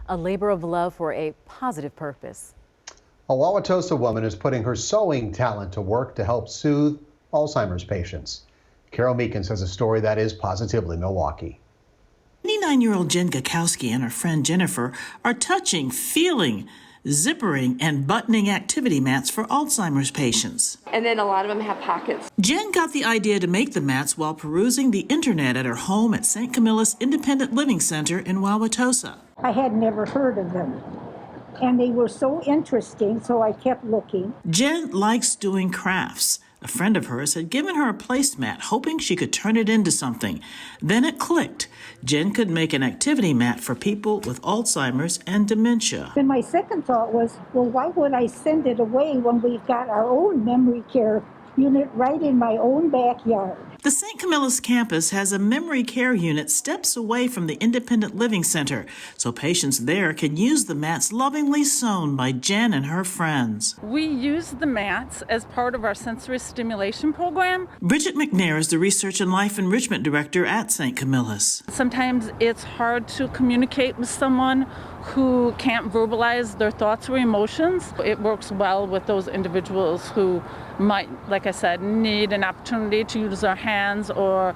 a labor of love for a positive purpose. A Wauwatosa woman is putting her sewing talent to work to help soothe Alzheimer's patients. Carol Meekins has a story that is positively Milwaukee. 29-year-old Jen Gakowski and her friend Jennifer are touching, feeling, zippering, and buttoning activity mats for Alzheimer's patients. And then a lot of them have pockets. Jen got the idea to make the mats while perusing the internet at her home at St. Camillus Independent Living Center in Wauwatosa. I had never heard of them, and they were so interesting, so I kept looking. Jen likes doing crafts. A friend of hers had given her a placemat, hoping she could turn it into something. Then it clicked. Jen could make an activity mat for people with Alzheimer's and dementia. Then my second thought was, well, why would I send it away when we've got our own memory care unit right in my own backyard? The St. Camillus campus has a memory care unit steps away from the Independent Living Center, so patients there can use the mats lovingly sewn by Jen and her friends. We use the mats as part of our sensory stimulation program. Bridget McNair is the Research and Life Enrichment Director at St. Camillus. Sometimes it's hard to communicate with someone who can't verbalize their thoughts or emotions. It works well with those individuals who might, like I said, need an opportunity to use their hands or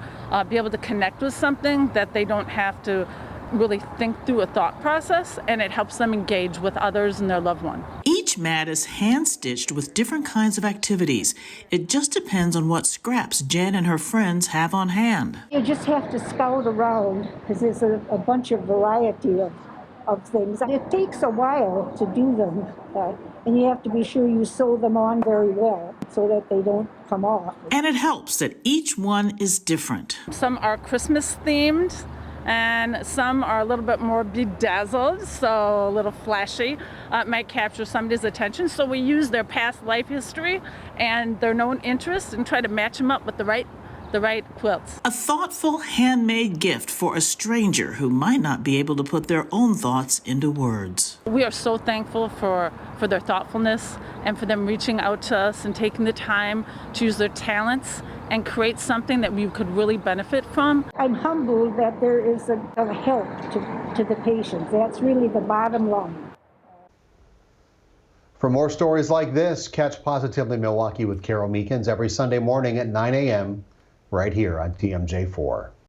be able to connect with something that they don't have to really think through a thought process, and it helps them engage with others and their loved one. Each mat is hand-stitched with different kinds of activities. It just depends on what scraps Jen and her friends have on hand. You just have to scout around because there's a bunch of variety of things. It takes a while to do them, and you have to be sure you sew them on very well so that they don't come off. And it helps that each one is different. Some are Christmas themed, and some are a little bit more bedazzled, so a little flashy. It might capture somebody's attention, so we use their past life history and their known interests and try to match them up with the right quilts. A thoughtful handmade gift for a stranger who might not be able to put their own thoughts into words. We are so thankful for their thoughtfulness and for them reaching out to us and taking the time to use their talents and create something that we could really benefit from. I'm humbled that there is a help to the patients. That's really the bottom line. For more stories like this, catch Positively Milwaukee with Carol Meekins every Sunday morning at 9 a.m. right here on TMJ4.